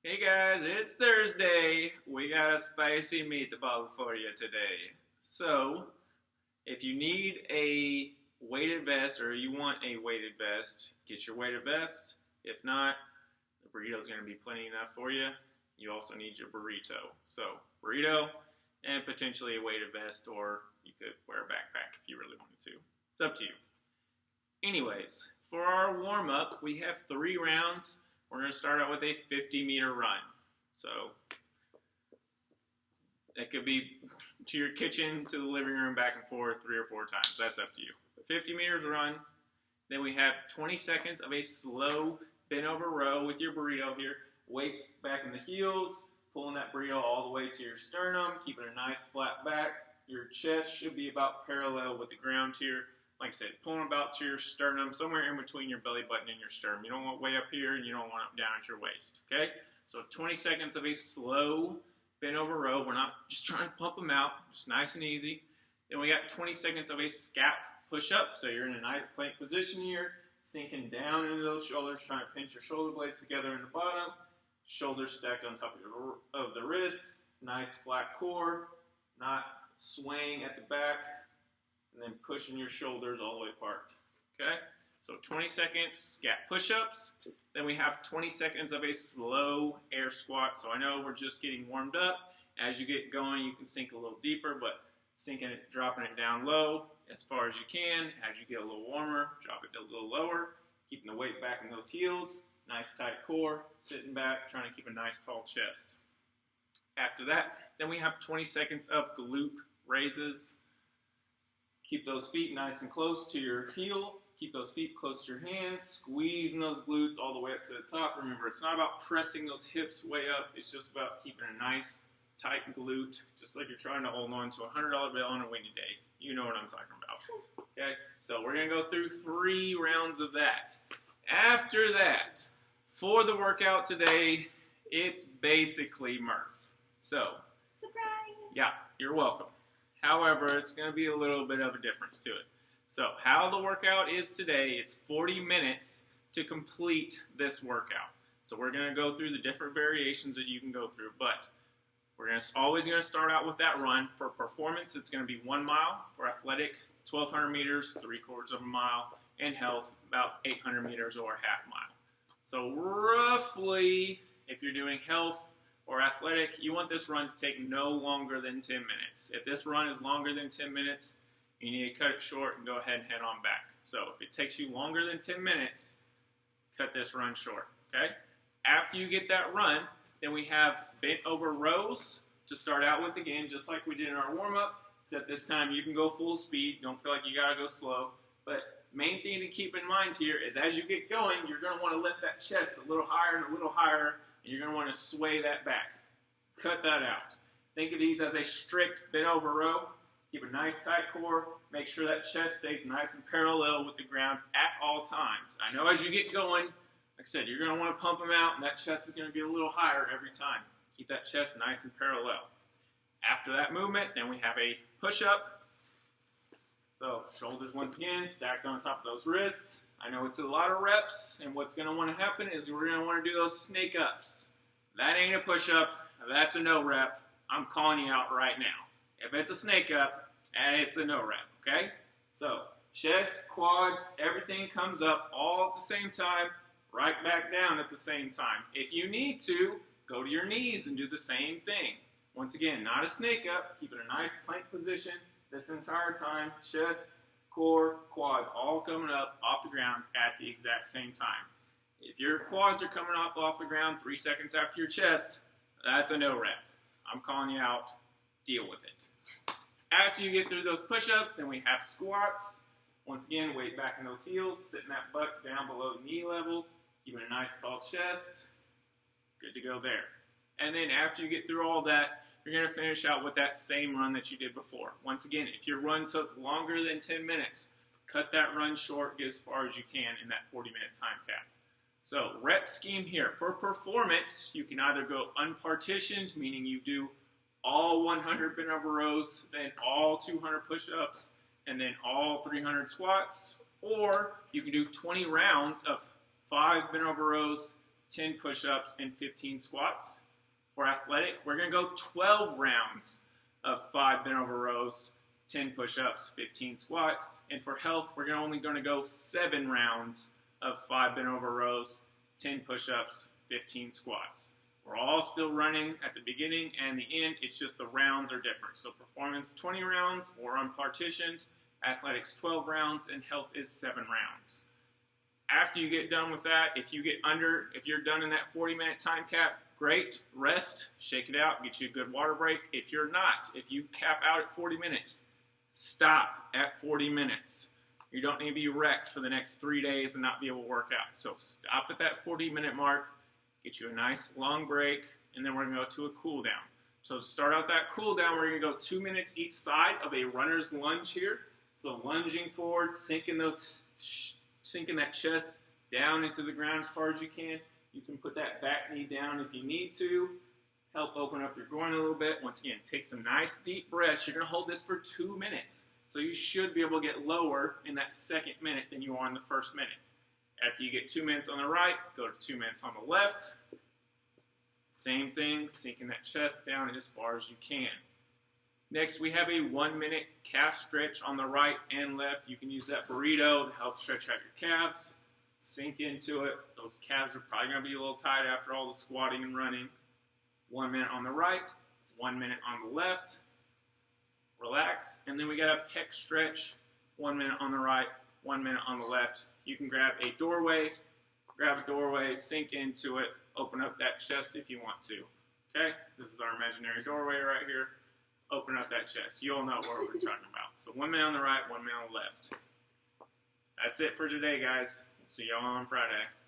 Hey guys, it's Thursday. We got a spicy meatball for you today. So, if you need a weighted vest or you want a weighted vest, get your weighted vest. If not, the burrito's going to be plenty enough for you. You also need your burrito. So, burrito and potentially a weighted vest, or you could wear a backpack if you really wanted to. It's up to you. Anyways, for our warm up, we have 3 rounds. We're going to start out with a 50-meter run. So that could be to your kitchen, to the living room, back and forth 3 or 4 times. That's up to you. But 50 meters run. Then we have 20 seconds of a slow bent over row with your burrito here. Weights back in the heels, pulling that burrito all the way to your sternum, keeping a nice flat back. Your chest should be about parallel with the ground here. Like I said, pulling about to your sternum, somewhere in between your belly button and your sternum. You don't want way up here, and you don't want it down at your waist, okay? So 20 seconds of a slow bent over row. We're not just trying to pump them out, just nice and easy. Then we got 20 seconds of a scap push up. So you're in a nice plank position here, sinking down into those shoulders, trying to pinch your shoulder blades together in the bottom, shoulders stacked on top of the wrist, nice flat core, not swaying at the back, and then pushing your shoulders all the way apart, okay? So 20 seconds, scap push-ups. Then we have 20 seconds of a slow air squat. So I know we're just getting warmed up. As you get going, you can sink a little deeper, but sinking it, dropping it down low as far as you can. As you get a little warmer, drop it a little lower, keeping the weight back in those heels. Nice tight core, sitting back, trying to keep a nice tall chest. After that, then we have 20 seconds of glute raises. Keep those feet nice and close to your heel. Keep those feet close to your hands. Squeezing those glutes all the way up to the top. Remember, it's not about pressing those hips way up. It's just about keeping a nice, tight glute, just like you're trying to hold on to a $100 bill on a windy day. You know what I'm talking about. Okay? So we're going to go through 3 rounds of that. After that, for the workout today, it's basically Murph. So, surprise! Yeah, you're welcome. However, it's going to be a little bit of a difference to it. So how the workout is today, it's 40 minutes to complete this workout. So we're going to go through the different variations that you can go through, but we're always going to start out with that run. For performance, it's going to be 1 mile. For athletic, 1,200 meters, 3/4 of a mile, and health, about 800 meters or a half mile. So roughly, if you're doing health or athletic, you want this run to take no longer than 10 minutes. If this run is longer than 10 minutes, you need to cut it short and go ahead and head on back. So if it takes you longer than 10 minutes, cut this run short, okay? After you get that run, then we have bent over rows to start out with again, just like we did in our warm-up, except this time you can go full speed. Don't feel like you gotta go slow. But main thing to keep in mind here is as you get going, you're gonna wanna lift that chest a little higher and a little higher, and you're going to want to sway that back. Cut that out. Think of these as a strict bent over row. Keep a nice tight core. Make sure that chest stays nice and parallel with the ground at all times. I know as you get going, like I said, you're going to want to pump them out, and that chest is going to be a little higher every time. Keep that chest nice and parallel. After that movement, then we have a push-up. So shoulders once again stacked on top of those wrists. I know it's a lot of reps, and what's going to want to happen is we're going to want to do those snake ups. That ain't a push-up. That's a no rep. I'm calling you out right now. If it's a snake up, it's a no rep, okay? So chest, quads, everything comes up all at the same time, right back down at the same time. If you need to, go to your knees and do the same thing. Once again, not a snake up. Keep it a nice plank position this entire time. Chest, core, quads, all coming up off the ground at the exact same time. If your quads are coming up off the ground 3 seconds after your chest, that's a no rep. I'm calling you out. Deal with it. After you get through those push-ups, then we have squats. Once again, weight back in those heels, sitting that butt down below the knee level, keeping a nice tall chest. Good to go there. And then after you get through all that, you're going to finish out with that same run that you did before. Once again, if your run took longer than 10 minutes, cut that run short, get as far as you can in that 40-minute time cap. So rep scheme here. For performance, you can either go unpartitioned, meaning you do all 100 bent over rows, then all 200 push-ups, and then all 300 squats, or you can do 20 rounds of 5 bent over rows, 10 push-ups, and 15 squats. For athletic, we're going to go 12 rounds of 5 bent over rows, 10 push-ups, 15 squats. And for health, we're only going to go 7 rounds of 5 bent over rows, 10 push-ups, 15 squats. We're all still running at the beginning and the end. It's just the rounds are different. So performance 20 rounds or unpartitioned, athletics 12 rounds, and health is 7 rounds. After you get done with that, if you're done in that 40-minute time cap, great. Rest, shake it out, get you a good water break. If you're not, if you cap out at 40 minutes, stop at 40 minutes. You don't need to be wrecked for the next 3 days and not be able to work out. So stop at that 40-minute mark, get you a nice long break, and then we're going to go to a cool down. So to start out that cool down, we're going to go 2 minutes each side of a runner's lunge here. So lunging forward, sinking that chest down into the ground as far as you can. You can put that back knee down if you need to. Help open up your groin a little bit. Once again, take some nice deep breaths. You're going to hold this for 2 minutes. So you should be able to get lower in that second minute than you are in the first minute. After you get 2 minutes on the right, go to 2 minutes on the left. Same thing, sinking that chest down as far as you can. Next, we have a 1 minute calf stretch on the right and left. You can use that burrito to help stretch out your calves. Sink into it. Those calves are probably going to be a little tight after all the squatting and running. 1 minute on the right, 1 minute on the left. Relax. And then we got a pec stretch. 1 minute on the right, 1 minute on the left. You can grab a doorway, sink into it, open up that chest if you want to. Okay? This is our imaginary doorway right here. Open up that chest. You all know what we're talking about. So 1 minute on the right, 1 minute on the left. That's it for today, guys. See y'all on Friday.